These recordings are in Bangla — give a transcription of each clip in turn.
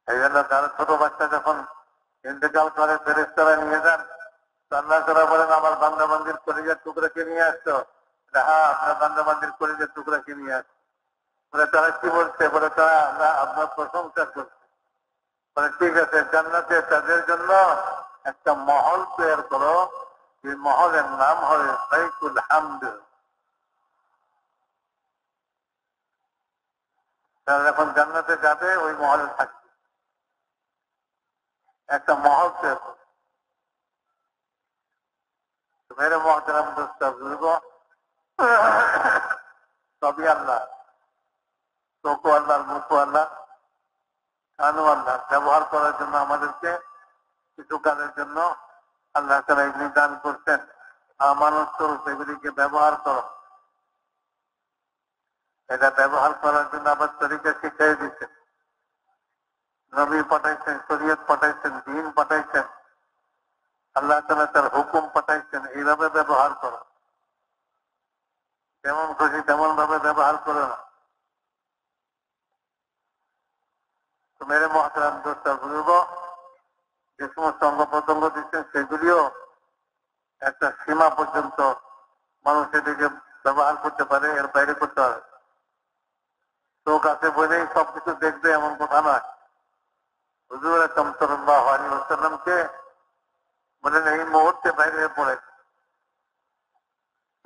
এই জন্য কারো ছোট বাচ্চা যখন ইন্তেকাল করে ফেরেশতারা নিয়ে যান, আল্লাহ তাআলা বলেন আমার বান্দাবান্দির কলিজার টুকরাকে নিয়ে আসছো। হ্যাঁ, আপনার বান্দাবান্দির কলিজার টুকরাকে নিয়ে আসছো। বলে তারা কি বলছে? বলে তারা আল্লাহ আপনার প্রশংসা করছে। বলে ঠিক আছে, জান্নাতে তাদের জন্য একটা মহল তৈরি করো, এই মহলের নাম হবে বাইতুল হামদ। তারা যখন জান্নাতে যাবে ওই মহলে থাকবে, একটা মহল তৈরি করো। মেরে মহতারাম দোস্ত বুঝবো, সবই আল্লাহ, চোখও আল্লাহ, মুখও আল্লাহ, কানও আল্লাহ। ব্যবহার করার জন্য আমাদেরকে কিছু কাজের জন্য আল্লাহ তাআলা এগুলি দান করছেন। আমানত স্বরূপ এগুলিকে ব্যবহার করো। এটা ব্যবহার করার জন্য আবার তরিকা শিখিয়ে দিচ্ছেন, নবী পাঠাইছেন, শরীয়ত পাঠাইছেন, দ্বীন পাঠাইছেন, আল্লাহ তাআলা তার হুকুম পাঠাইছেন। এইভাবে ব্যবহার করো, যেমন খুশি তেমন ভাবে ব্যবহার করো না। তো মেরে মহতারাম দোস্ত বুঝব, যে সমস্ত অঙ্গ প্রত্যঙ্গ দিচ্ছেন সেগুলিও একটা সীমা পর্যন্ত মানুষ এদিকে ব্যবহার করতে পারে, এর বাইরে করতে হবে। চোখ আছে বলেই সবকিছু দেখবে এমন কথা নয়। হুজুর আকরাম সাল্লাল্লাহু আলাইহি ওয়াসাল্লামকে বলেন এই মুহূর্তে বাইরে পড়ে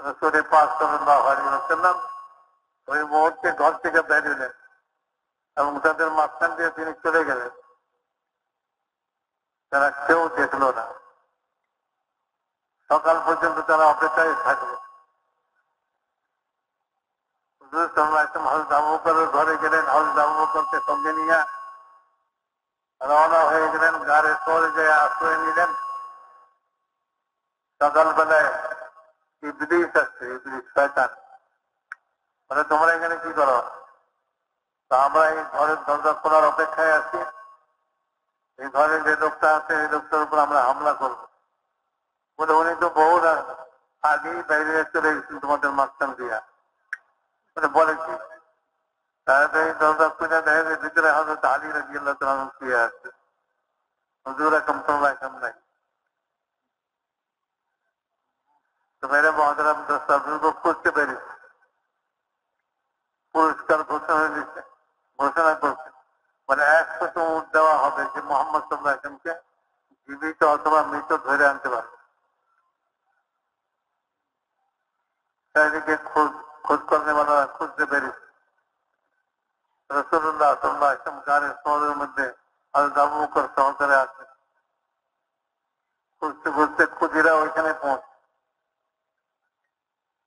রাসূল পাক সাল্লাল্লাহু আলাইহি ওয়াসাল্লাম ওই মুহূর্তে ঘর থেকে বের হলেন এবং তাদের মাঝখান দিয়ে তিনি চলে গেলেন। তারা কেউ দেখলো না। সকাল পর্যন্ত তারা অপেক্ষায় থাকলো। হুজুর সাল্লাল্লাহু আলাইহি ওয়াসাল্লাম হযরত আবু বকরের ঘরে গেলেন, হযরত আবু বকরকে সঙ্গে নিয়ে রওনা হয়ে গেলেন, গাড়ি চলে যায় আশ্রয় নিলেন। সকালবেলায় ইবলিস আসছে, ইবলিস শয়তান বলে তোমরা এখানে কি করো? তা আমরা এই ঘরের দরজা খোলার অপেক্ষায় আছি, এই ঘরে যে লোকটা আছে এই লোকটার উপর আমরা হামলা করবো। বলে উনি তো বহু আগেই বাইরে চলে গেছেন তোমাদের মাঝখান দিয়া। বলে কি? তাড়াতাড়ি দরজা খুলে দেখে যে ভিতরে হযরত আলী রাদিয়াল্লাহু তাআলা শুয়ে আছে। হুজুর আকরাম সাল্লাল্লাহু আলাইহি ওয়াসাল্লাম নাই। তো মেরে মহতারাম দোস্ত বুজুর্গ করতে পেরেছে, পুরস্কার ঘোষণা দিচ্ছে, ঘোষণা করছে। মানে 100 উট দেওয়া হবে যে মুহাম্মদ সাল্লাল্লাহু আলাইহি ওয়াসাল্লামকে জীবিত অথবা মৃত ধরে আনতে পারবে। চারিদিকে খোঁজ করতে খুঁজতে পেরেছে। রাসূলুল্লাহ সাল্লাল্লাহু আলাইহি ওয়াসাল্লাম গাড়ির শহরের মধ্যে হযরত আবু বকর সহকারে আছে। খুঁজতে খুঁজতে খুঁজিরা ওইখানে পৌঁছে।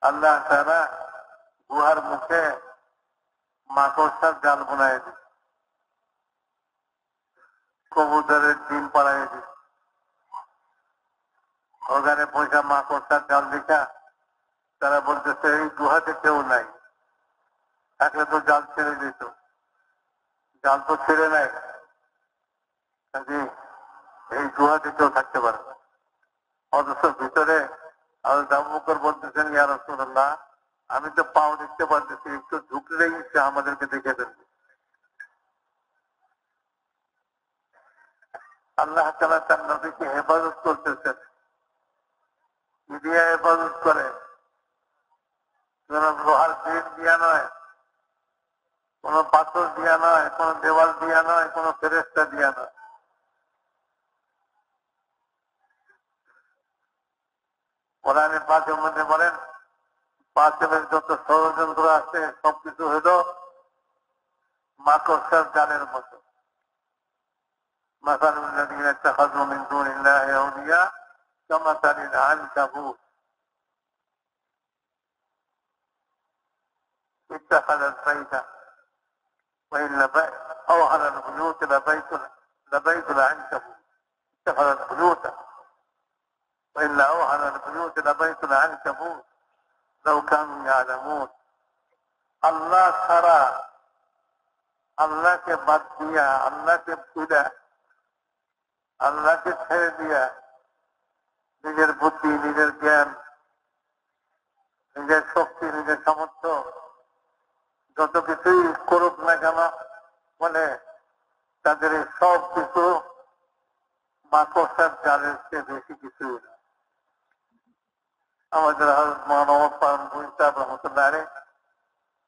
আল্লাহ তাআলা গুহার মুখে মাকড়সার জাল বানায় দিচ্ছে, কবুতরের ডিম পাড়ায় দিচ্ছে। ওখানে পয়সা মাকড়সার জাল দেখা তারা বলতেছে এই গুহাতে কেউ নাই, থাকলে তো জাল ছেড়ে দিত। জাল তো ছেড়ে নাই, এই গুহাতে কেউ থাকতে পারে না। অথচ ভিতরে হযরত আবু বকর বলতেছেন ইয়া রাসূলুল্লাহ, আমি তো পাও দেখতে পারতেছি, একটু ঢুকলেই সে আমাদেরকে দেখে ফেলবে। আল্লাহ তাআলা তার নবীকে হেফাজত করতেছেন। কি দিয়ে হেফাজত করে? কোন লোহার গেট দিয়া নয়, কোন পাথর দিয়া নয়, কোন দেওয়াল দিয়া নয়, কোন ফেরেশতা দিয়া নয়। কোরআনে পাকের মধ্যে বলেন পাঁচের যত ষড়যন্ত্র আছে সবকিছু হলো মাকড়সার জালের মতো। مثل الذين اتخذوا من دون الله أولياء كمثل العنكبوت اتخذت بيتا وإن أوهن البيوت لبيت العنكبوت اتخذت بيوتا وإن أوهن البيوت لبيت العنكبوت لو كانوا يعلمون। আল্লাহ ছাড়া, আল্লাহকে বাদ দিয়া, আল্লাহকে ভুলে, আল্লাহকে ছেড়ে দিয়া নিজের বুদ্ধি, নিজের জ্ঞান, নিজের শক্তি, নিজের সামর্থ্য যত কিছুই করুক না কেন, বলে তাদের এই সব মাকড়সার জালের চেয়ে বেশি কিছুই না। আমাদের হযরত মাওলানা পারম সাহেব রহমতুল্লাহ আলাইহি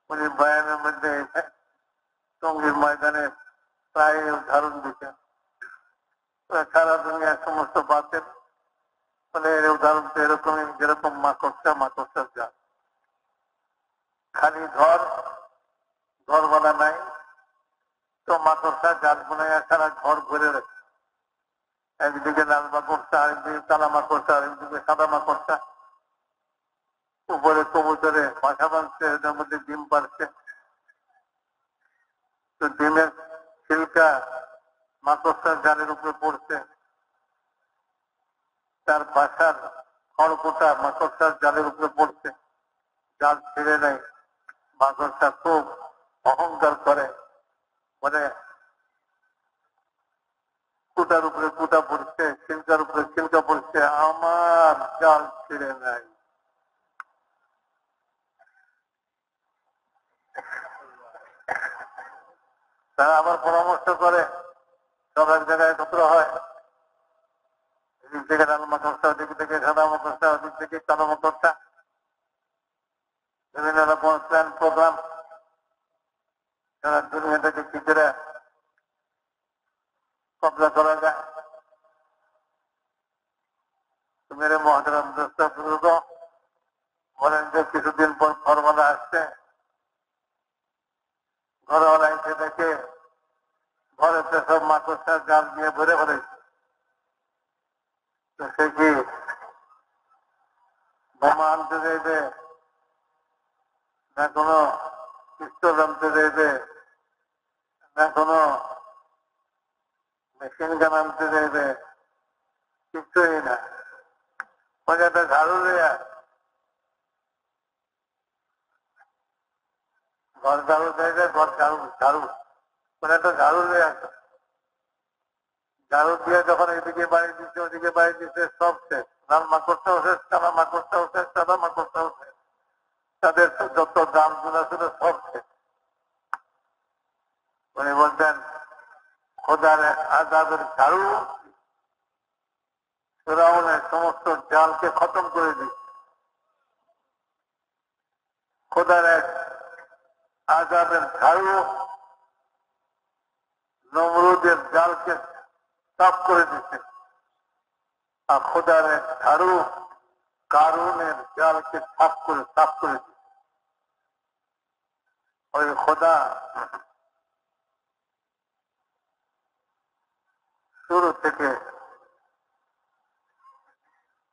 উনি বয়ানের মধ্যে টঙ্গীর ময়দানে প্রায় উদাহরণ দিতেন। সারা দুনিয়ার সমস্ত বাতের মানে এর উদাহরণ তো এরকমই, যেরকম মাকড়সার জাল। খালি ঘর বলা নাই তো মাকড়সা জাল বুনাইয়া সারা ঘর ঘুরে রাখে। একদিকে লাল মাকড়সা, আরেকদিকে কালা মাকড়সা, আরেকদিকে সাদা মাকড়সা, উপরে কবুতরে বাসা বাঁধছে, এটার মধ্যে ডিম পারছে। তো ডিমের ছিলকা মাকড়সার জালের উপরে পড়ছে, তার বাসার খড়কুটা মাকড়সার জালের উপরে পড়ছে, জাল ছিঁড়ে নেয়। মাকড়সা খুব অহংকার করে, মানে কুটার উপরে কুটা পড়ছে, ছিলকার উপরে ছিলকা পড়ছে, আমার জাল ছিঁড়ে নেয়। তারা আবার পরামর্শ করে, সব এক জায়গায় একত্র হয়, এদিক থেকে লাল মাকড়সা, ওদিক থেকে সাদা মাকড়সা, ওদিক থেকে কালো মাকড়সা, বিভিন্ন রকম প্ল্যান প্রোগ্রাম সারা দুনিয়াটাকে কি করে কবজা করা যায়। মেরে মহাতারাম দোস্ত বুজুর্গ বলেন যে কিছুদিন পর ঘরওয়ালা আসছে, ঘরওয়ালা এসে দেখে ঘরেতে সব মাকড়সার জাল দিয়ে ভরে ফেলেছে। তো সে কি বোমা আনতে চাইবে, না কোনো পিস্তল আনতে চাইবে, না কোনো মেশিন গান আনতে চাইবে, কিছুই না। মানে একটা ঝাড়ু দেয়া, ঘর ঝাড়ু দেয়, ঘর ঝাড়ু মানে একটা ঝাড়ু দেয়া। ঝাড়ু দিয়ে যখন এদিকে বাড়ি দিচ্ছে, ওদিকে বাড়ি দিচ্ছে, সব শেষ। লাল মাকড়সাও শেষ, কালা মাকড়সাও শেষ, সাদা মাকড়সাও শেষ, তাদের যত দাম গুলা ছিল সব শেষ। উনি বলতেন খোদার আযাবের ঝাড়ু ফিরআউনের সমস্ত জালকে খতম করে দিচ্ছে। খোদার এক আযাবের ঝাড়ু নমরুদের জালকে সাফ করে দিচ্ছে, আর খোদার এক ঝাড়ু কারুনের জালকে সাফ করে দিচ্ছে। ওই খোদা শুরু থেকে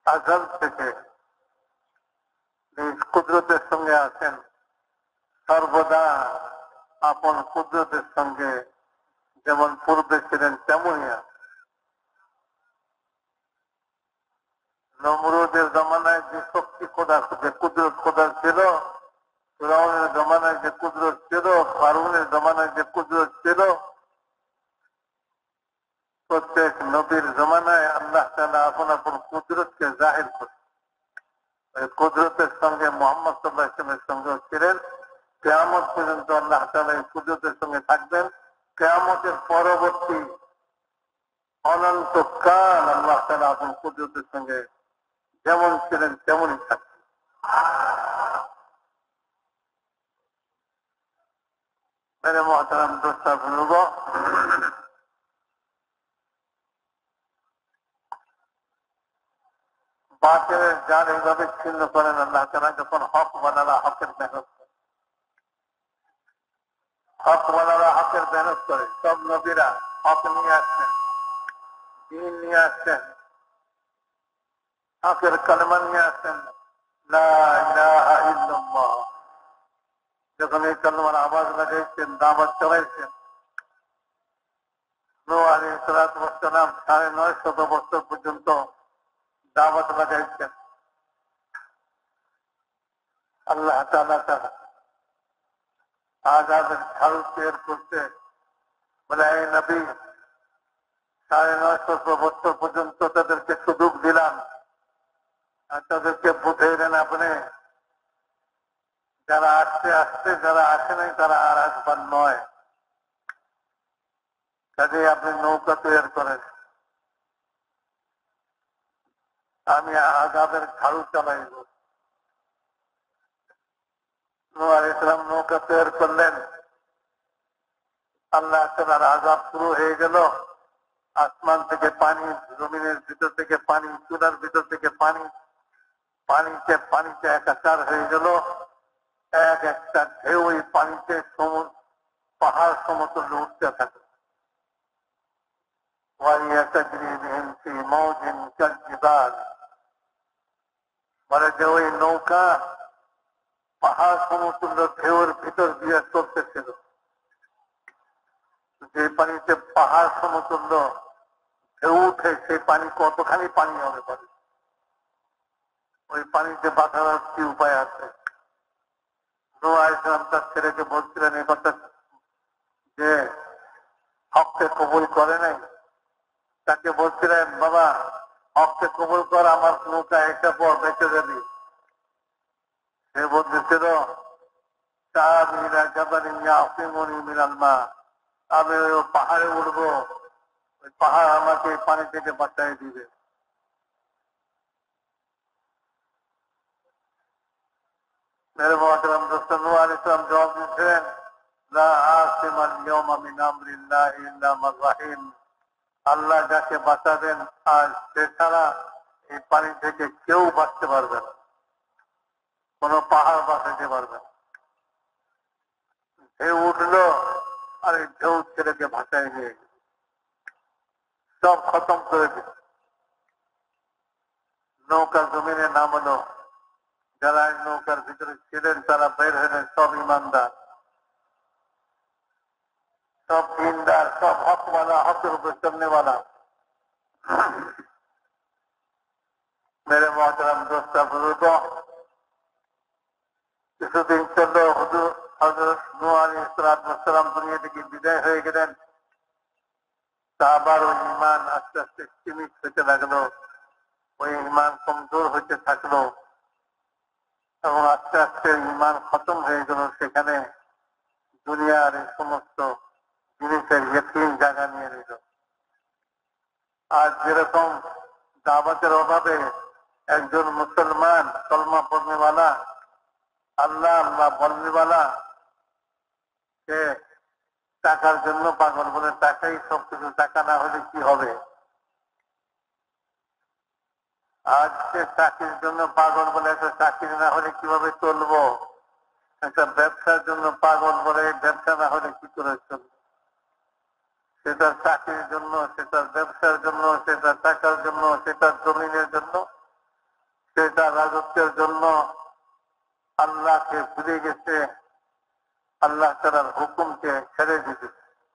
আজল থেকে নিজ কুদরতের সঙ্গে আছেন, সর্বদা আপন কুদরতের সঙ্গে যেমন পূর্বে ছিলেন তেমনই আছেন। নমরুদের জমানায় যে শক্তি যে কুদরত খোদার ছিল, ফিরআউনের জমানায় যে কুদরত ছিল, কারুনের জমানায় যে কুদরত ছিল, প্রত্যেক নবীর জমানায় আল্লাহ তাআলা আপন আপন কুদরতকে জাহির করে। ওই কুদরতের সঙ্গে মুহাম্মদ সাল্লাল্লাহু আলাইহি ওয়াসাল্লামের সঙ্গে ছিলেন। কিয়ামত পর্যন্ত আল্লাহ তাআলা এই কুদরতের সঙ্গে থাকবেন। কিয়ামতের পরবর্তী অনন্তকাল আল্লাহ তাআলা আপন কুদরতের সঙ্গে যেমন ছিলেন তেমনই থাকবেন। মেরে মুহতারাম দোস্ত বুজুর্গ, বাতিলের জাল এইভাবে ছিন্ন করেন আল্লাহ তাআলা যখন হক বানালা হকের মেহনত করে। হক বানালা হকের মেহনত করে। সব নবীরা হক নিয়ে আসছেন, দ্বীন নিয়ে আসছেন, হকের কালেমা নিয়ে আসছেন, লা ইলাহা ইল্লাল্লাহ। যখন এই কালেমার আওয়াজ লাগাইছেন, দাওয়াত চালাইছেন, নূহ আলাইহিস সালাতু ওয়াস সালাম ৯৫০ বছর পর্যন্ত দাওয়াত লাগাইছেন। আল্লাহ তাআলা আযাবের ঝাড়ু বের করতে বলে, এই নবী ৯৫০ বছর পর্যন্ত তাদেরকে সুযোগ দিলাম, আর তাদেরকে বুঝাইলেন আপনি, যারা আসছে, যারা আসে নাই তারা আর আসবার নয়। কাজে আপনি নৌকা তৈরি করেন, আমি আযাবের ঝাড়ু চালাইব। নূহ আলাইহিস সালাম নৌকা তৈরি করলেন। আল্লাহ তাআলার আযাব শুরু হয়ে গেল। আসমান থেকে পানি, জমিনের ভিতর থেকে পানি, চূড়ার ভিতর থেকে পানি, পানিতে একাকার হয়ে গেল। এক একটা ঢেউ ওই পানিতে পাহাড় সমতুল্য উঠতে থাকে। বলে যে ওই নৌকা পাহাড় সমতুল্য ঢেউর ভিতর দিয়ে চলতেছিল। যে পানিতে পাহাড় সমতুল্য ঢেউ উঠে সেই পানি কতখানি পানি হবে পারে, ওই পানিতে বাঁচার কি উপায় আছে? নূহ আলাইহিস সালাম তার ছেলেকে বলছিলেন এই কথা, যে হককে কবুল করে নাই। তাকে বলছিলেন, বাবা হককে কবুল কর, আমার নৌকা একটা পর বেঁচে যাবি। সে বলতেছিল, আমি ওই পাহাড়ে উঠবো, ওই পাহাড় আমাকে পানি থেকে বাঁচাই দিবে। মেরে মহতরম দোস্ত, নূহ আলাইহিস সালাম জবাব দিচ্ছেন, লা আসিমাল ইয়াওমা মিন আমরিল্লাহি ইল্লা মান রাহিম। আল্লাহ যাকে বাঁচাবেন আর সে ছাড়া এই পানি থেকে কেউ বাঁচতে পারবে না, কোন পাহাড় বাঁচাতে পারবে না। ঢেউ উঠলো আর এই ঢেউ ছেলেকে ভাসায় নিয়ে গেল, সব খতম করে দিল। নৌকা জমিনে নামলো। যারা নৌকার ভিতরে ছিলেন তারা বের হলেন, সব ইমানদার, সব দিনদার, সব হকওয়ালা, হকের উপর চলনেওয়ালা। মেরে মহতরম দোস্ত বুজুর্গ, কিছুদিন চললো, হযরত নূহ আলাইহিস সালাম দুনিয়া থেকে বিদায় হয়ে গেলেন। তা আবার ওই ঈমান আস্তে আস্তে সীমিত হতে লাগলো, ওই ঈমান কমজোর হতে থাকলো এবং আস্তে আস্তে ঈমান খতম হয়ে গেল। সেখানে দুনিয়ার এই সমস্ত জিনিসের ইয়কিন জায়গা নিয়ে নিল। আজ যেরকম দাওয়াতের অভাবে একজন মুসলমান কলমা পড়নেওয়ালা, আল্লাহ আল্লাহ বলনেওয়ালা, সে টাকার জন্য পাগল, বলে টাকাই সবকিছু, টাকা না হলে কি হবে। আজ সে চাকরির জন্য পাগল, বলে একটা চাকরি না হলে কিভাবে চলবো। একটা ব্যবসার জন্য পাগল, বলে ব্যবসা না হলে কি করে চলবে। সেটার চাকরির জন্য, সেটার ব্যবসার জন্য, সেটার টাকার জন্য, সেটার জমিনের জন্য, সেটা রাজত্বের জন্য আল্লাহকে ভুলে গেছে, আল্লাহ তাআলার হুকুমকে ছেড়ে দিয়েছে।